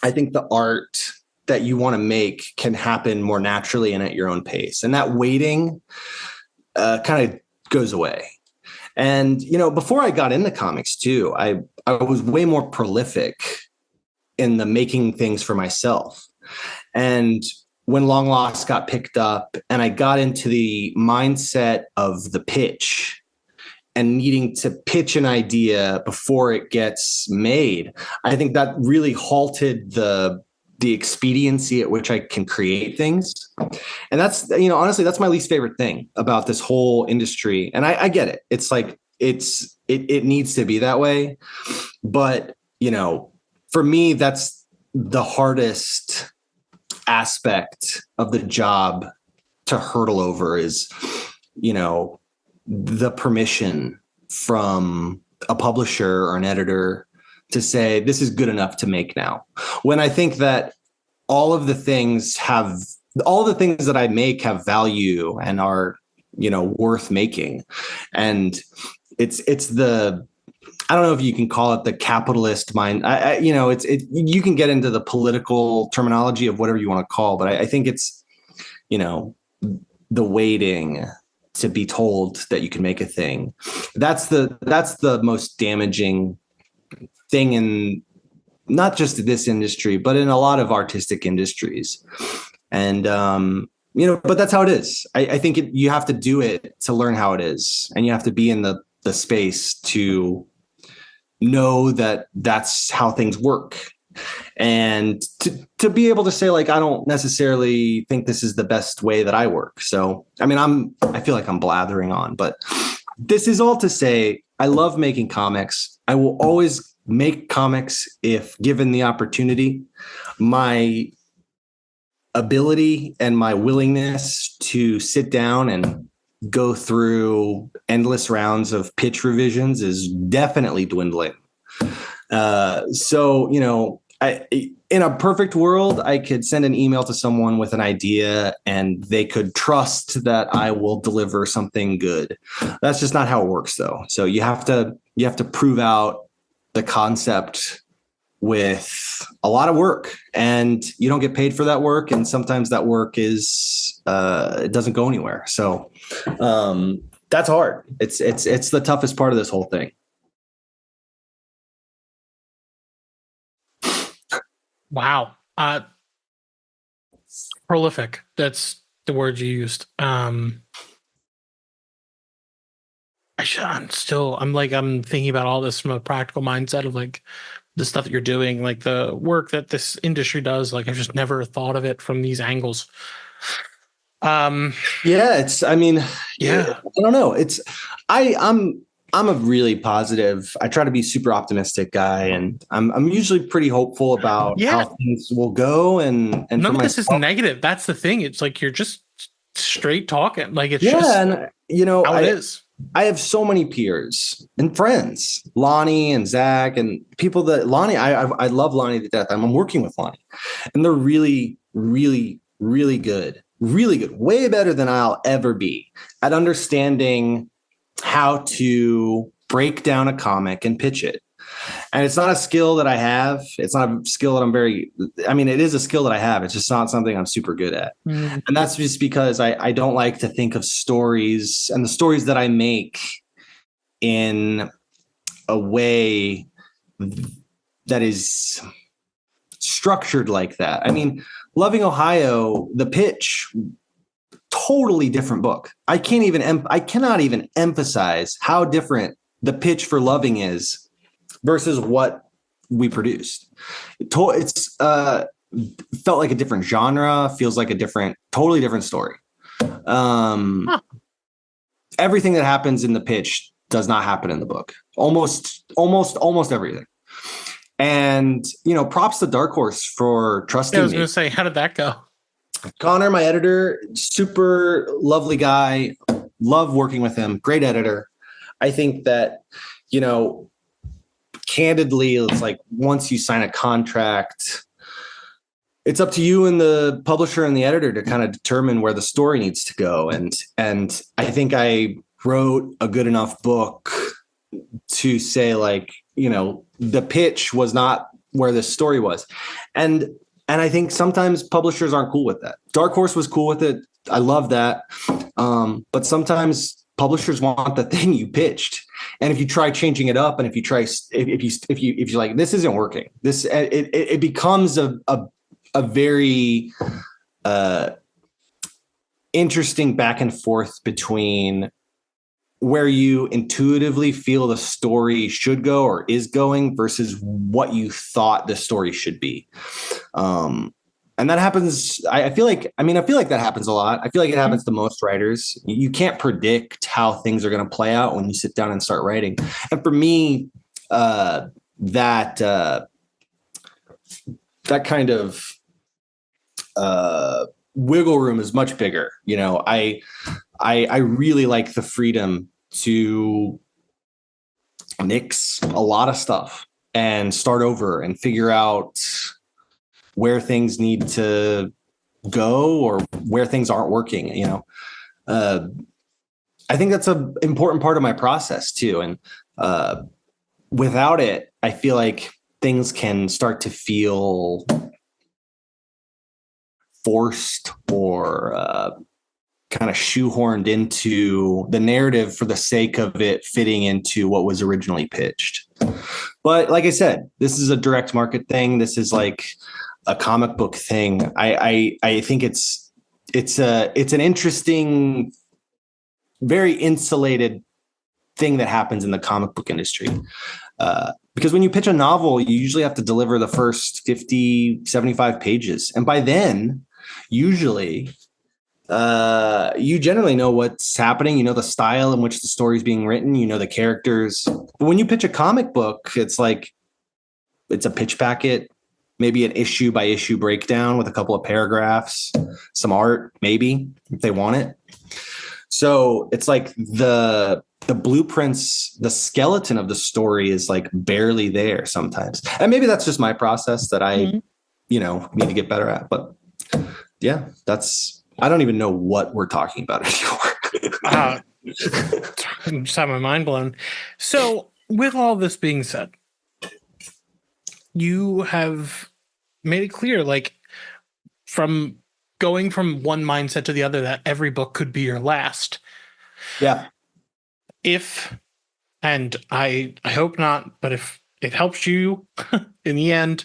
I think the art that you want to make can happen more naturally and at your own pace. And that waiting kind of goes away. And, before I got into comics too, I was way more prolific in the making things for myself. And when Long Lost got picked up and I got into the mindset of the pitch and needing to pitch an idea before it gets made, I think that really halted the expediency at which I can create things. And that's, honestly, that's my least favorite thing about this whole industry. And I get it. It's like, it needs to be that way. But, for me, that's the hardest aspect of the job to hurdle over is, the permission from a publisher or an editor to say, this is good enough to make now. When I think that all the things that I make have value and are, worth making. And it's I don't know if you can call it the capitalist mind. You can get into the political terminology of whatever you want to call, but I think it's, the waiting to be told that you can make a thing. That's the most damaging thing in not just this industry, but in a lot of artistic industries. And, but that's how it is. I think you have to do it to learn how it is. And you have to be in the space to know that that's how things work. And to be able to say, like, I don't necessarily think this is the best way that I work. So, I feel like I'm blathering on, but this is all to say, I love making comics. I will always make comics if given the opportunity. My ability and my willingness to sit down and go through endless rounds of pitch revisions is definitely dwindling. In a perfect world, I could send an email to someone with an idea and they could trust that I will deliver something good. That's just not how it works, though. So you have to prove out the concept with a lot of work, and you don't get paid for that work. And sometimes that work is it doesn't go anywhere. So that's hard. It's the toughest part of this whole thing. Wow. Prolific. That's the word you used. I'm thinking about all this from a practical mindset of like the stuff that you're doing, like the work that this industry does. Like I've just never thought of it from these angles. I don't know. I'm a really positive. I try to be super optimistic guy, and I'm usually pretty hopeful about how things will go. And none of this is negative. That's the thing. It's like you're just straight talking. Like it's just and how it is. I have so many peers and friends, Lonnie and Zach, and people that Lonnie. I love Lonnie to death. I'm working with Lonnie, and they're really, really, really good. Really good. Way better than I'll ever be at understanding how to break down a comic and pitch it. And it's not a skill that I have. It's not a skill that it is a skill that I have. It's just not something I'm super good at. Mm. And that's just because I don't like to think of stories and the stories that I make in a way that is structured like that. I mean, Loving Ohio, the pitch, totally different book. I cannot even emphasize how different the pitch for Loving is versus what we produced. It's felt like a different genre, feels like a totally different story. Everything that happens in the pitch does not happen in the book. Almost everything. And, props to Dark Horse for trusting me. I was going to say, how did that go? Connor, my editor, super lovely guy. Love working with him. Great editor. I think that, candidly, it's like once you sign a contract, it's up to you and the publisher and the editor to kind of determine where the story needs to go. And I think I wrote a good enough book to say, like, the pitch was not where the story was. And I think sometimes publishers aren't cool with that. Dark Horse was cool with it. I love that. But sometimes publishers want the thing you pitched. And if you try changing it up, and if you're like, this isn't working, it becomes a very interesting back and forth between where you intuitively feel the story should go or is going versus what you thought the story should be. And that happens. I feel like that happens a lot. I feel like it happens to most writers. You can't predict how things are going to play out when you sit down and start writing. And for me, that kind of wiggle room is much bigger. I really like the freedom to nix a lot of stuff and start over and figure out where things need to go or where things aren't working. I think that's an important part of my process too. And without it, I feel like things can start to feel forced or kind of shoehorned into the narrative for the sake of it fitting into what was originally pitched. But like I said, this is a direct market thing. This is like a comic book thing. I think it's an interesting, very insulated thing that happens in the comic book industry. Because when you pitch a novel, you usually have to deliver the first 50, 75 pages. And by then, usually, you generally know what's happening. The style in which the story is being written, the characters. But when you pitch a comic book, it's like, it's a pitch packet, maybe an issue by issue breakdown with a couple of paragraphs, some art, maybe if they want it. So it's like the blueprints, the skeleton of the story is like barely there sometimes. And maybe that's just my process that I, need to get better at. But yeah, I don't even know what we're talking about anymore. I just have my mind blown. So with all this being said, you have made it clear, like, from going from one mindset to the other, that every book could be your last. Yeah. And I hope not, but if it helps you in the end,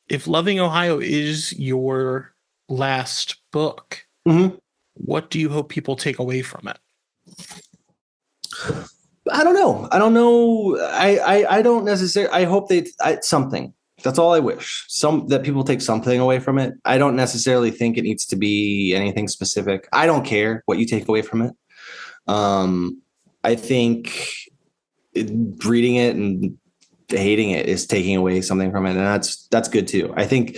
if Loving Ohio is your last book, what do you hope people take away from it? I don't know. I don't necessarily, I hope something. That's all I wish. That people take something away from it. I don't necessarily think it needs to be anything specific. I don't care what you take away from it. I think reading it and hating it is taking away something from it. And that's good too. I think,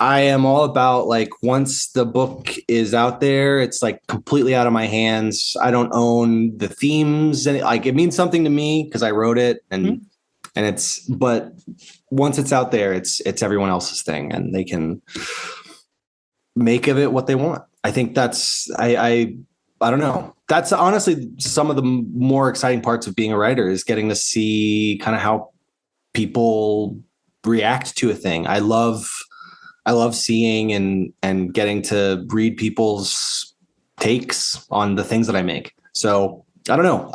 I am all about, like, once the book is out there, it's like completely out of my hands. I don't own the themes, and it means something to me because I wrote it, and but once it's out there, it's everyone else's thing, and they can make of it what they want. I think that's I don't know. That's honestly some of the more exciting parts of being a writer, is getting to see kind of how people react to a thing. I love seeing and getting to read people's takes on the things that I make. So I don't know.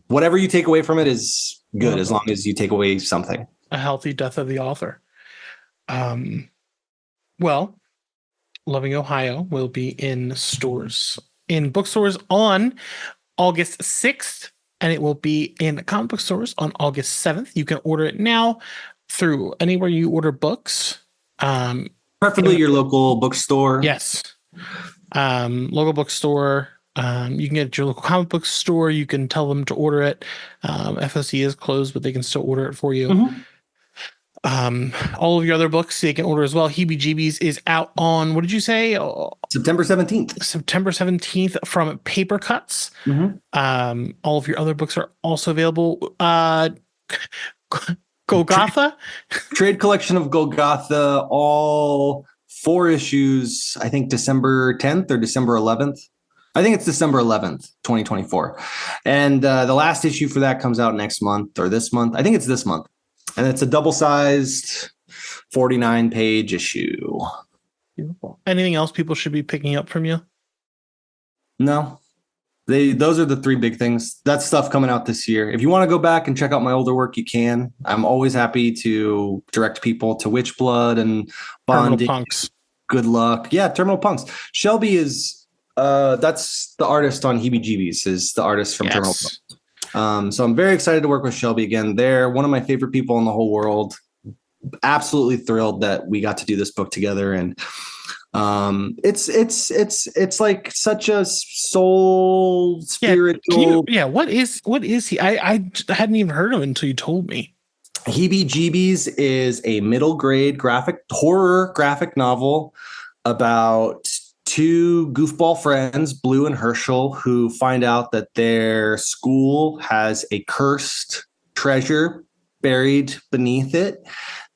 Whatever you take away from it is good, as long as you take away something. A healthy death of the author. Um, well, Loving Ohio will be in bookstores on August 6th, and it will be in comic book stores on August 7th. You can order it now through anywhere you order books. Preferably your local bookstore. Yes. Local bookstore. You can get it at your local comic book store. You can tell them to order it. FOC is closed, but they can still order it for you. Mm-hmm. All of your other books they can order as well. Heebie Jeebies is out on, what did you say? September 17th. September 17th from Paper Cuts. Mm-hmm. All of your other books are also available. Golgotha? Trade collection of Golgotha, all 4 issues, I think December 10th or December 11th. I think it's December 11th, 2024. And the last issue for that comes out next month or this month. I think it's this month. And it's a double-sized 49-page issue. Beautiful. Anything else people should be picking up from you? No. Those are the 3 big things. That's stuff coming out this year. If you want to go back and check out my older work, you can. I'm always happy to direct people to Witchblood and Bonding. Terminal Punks. Good Luck. Yeah, Terminal Punks. Shelby is that's the artist on Heebie Jeebies, is the artist from Terminal Punks. So I'm very excited to work with Shelby again. They're one of my favorite people in the whole world. Absolutely thrilled that we got to do this book together. And it's like such a soul spiritual. What is he? I hadn't even heard of him until you told me. Heebie Jeebies is a middle grade horror graphic novel about 2 goofball friends, Blue and Herschel, who find out that their school has a cursed treasure buried beneath it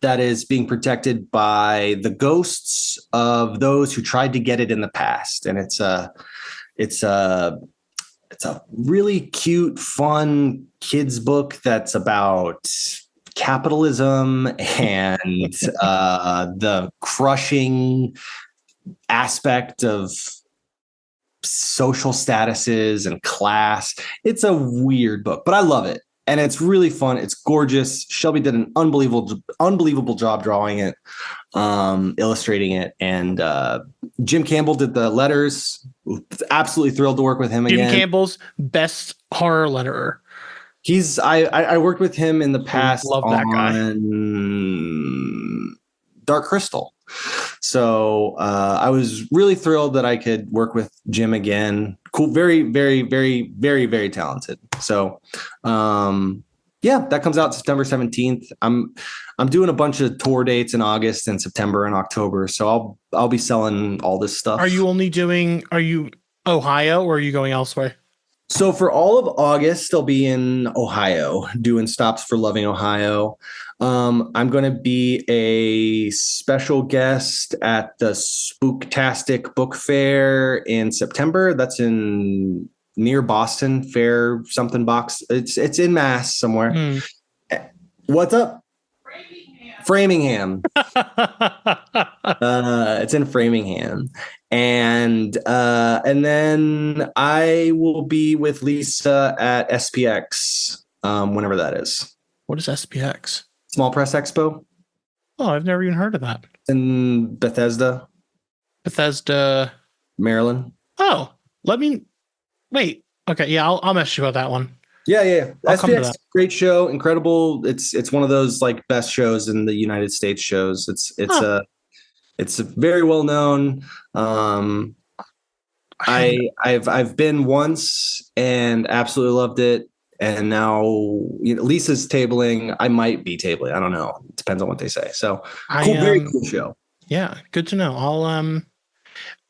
that is being protected by the ghosts of those who tried to get it in the past. And it's a really cute, fun kids book that's about capitalism and the crushing aspect of social statuses and class. It's a weird book, but I love it. And it's really fun. It's gorgeous. Shelby did an unbelievable job drawing it, illustrating it. And Jim Campbell did the letters. Absolutely thrilled to work with him again. Jim Campbell's best horror letterer. I worked with him in the past Love that guy. on Dark Crystal. So I was really thrilled that I could work with Jim again. Cool, very, very, very, very, very talented. So that comes out September 17th. I'm doing a bunch of tour dates in August and September and October. So I'll be selling all this stuff. Are you Ohio or are you going elsewhere? So for all of August, I'll be in Ohio doing stops for Loving Ohio. I'm going to be a special guest at the Spooktastic Book Fair in September. That's near Boston, Fair something box. It's in Mass somewhere. What's up? Framingham. It's in Framingham. And then I will be with Lisa at SPX whenever that is. What is SPX? Small Press Expo. Oh, I've never even heard of that. In Bethesda, Maryland. Oh, wait. Okay, yeah, I'll message you about that one. Yeah. I'll come to SPX, that. great show, incredible. It's one of those like best shows in the United States shows. It's very well known. I've been once and absolutely loved it. And now Lisa's tabling. I might be tabling. I don't know. It depends on what they say. So very cool show. Yeah, good to know. I'll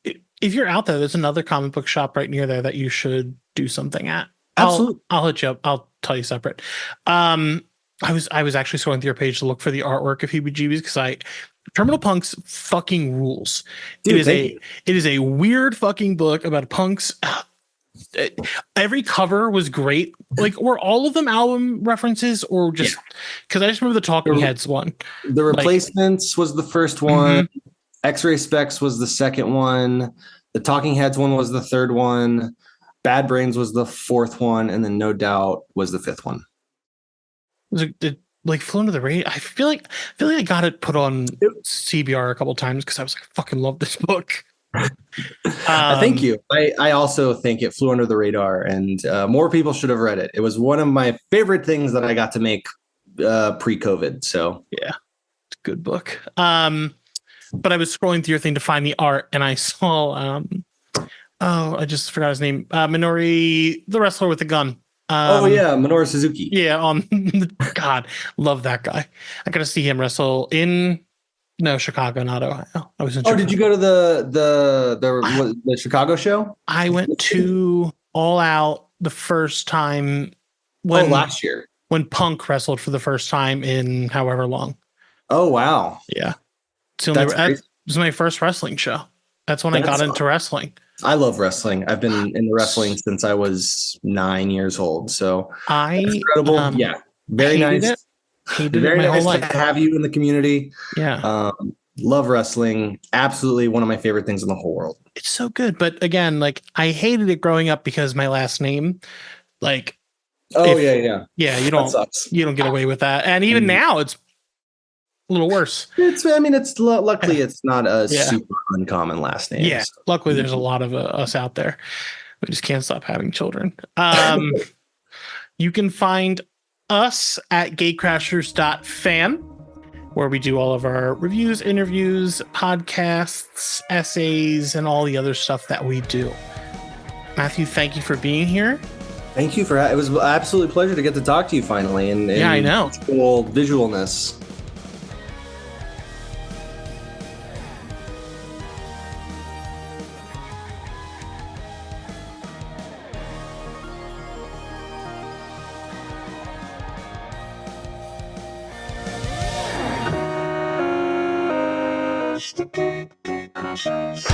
if you're out there's another comic book shop right near there that you should do something at. Absolutely. I'll hit you up. I'll tell you separate. I was actually scrolling through your page to look for the artwork of Heebie Jeebies because Terminal Punks fucking rules. Dude, it is a weird fucking book about punks. Every cover was great. Like, were all of them album references or just because I just remember the Talking Heads one. The Replacements was the first one. Mm-hmm. X-Ray Specs was the second one. The Talking Heads one was the third one. Bad Brains was the fourth one, and then No Doubt was the fifth one. Did like flew under the radar. I feel like I got it put on CBR a couple times because I was like, I fucking love this book. Thank you. I also think it flew under the radar, and more people should have read it. It was one of my favorite things that I got to make pre-COVID. So yeah, it's a good book. But I was scrolling through your thing to find the art, and I saw I just forgot his name. Minoru, the wrestler with the gun. Minoru Suzuki. Yeah, God, love that guy. I got to see him wrestle in Chicago, not Ohio. I was in Chicago. Did you go to the Chicago show? I went to All Out the first time last year when Punk wrestled for the first time in however long. Oh wow. Yeah. It was my first wrestling show. That's when I got into wrestling. I love wrestling. I've been in wrestling since I was 9 years old. So that's incredible. Very nice. Very nice to have you in the community. Yeah. Love wrestling. Absolutely one of my favorite things in the whole world. It's so good. But again, like I hated it growing up because my last name, like, yeah. You don't get away with that. And even now it's a little worse. Luckily it's not a super uncommon last name. Yeah. So. Luckily there's a lot of us out there. We just can't stop having children. You can find us at gatecrashers.fan, where we do all of our reviews, interviews, podcasts, essays, and all the other stuff that we do. Matthew, thank you for being here. Thank you it was an absolute pleasure to get to talk to you finally. And I know. Cool visualness. Gatecrashers.